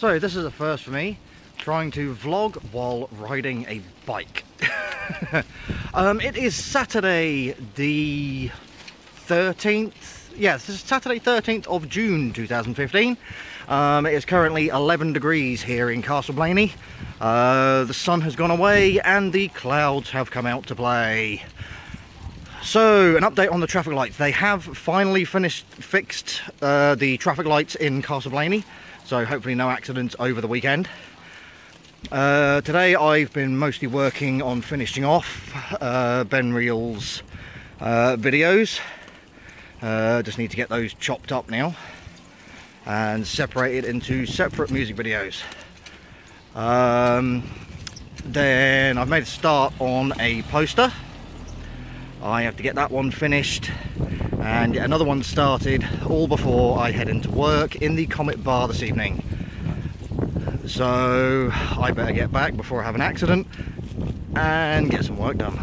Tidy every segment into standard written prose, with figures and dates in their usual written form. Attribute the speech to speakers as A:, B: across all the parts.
A: So this is a first for me, trying to vlog while riding a bike. It is Saturday the 13th, yes, this is Saturday 13th of June 2015. It is currently 11 degrees here in Castle Blaney. The sun has gone away and the clouds have come out to play. So, an update on the traffic lights. They have finally fixed the traffic lights in Castle Blaney, so hopefully no accidents over the weekend. Today I've been mostly working on finishing off Ben Reel's videos. Just need to get those chopped up now and separated into separate music videos. Then I've made a start on a poster. I have to get that one finished and get another one started all before I head into work in the Comet Bar this evening. So I better get back before I have an accident and get some work done.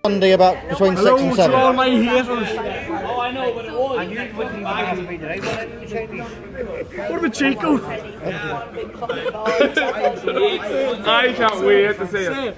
A: Sunday about between 6 and 7.
B: All my haters.
C: Oh, I know, but it was. And you wouldn't ask me today.
B: What about Chico? I can't wait to see it.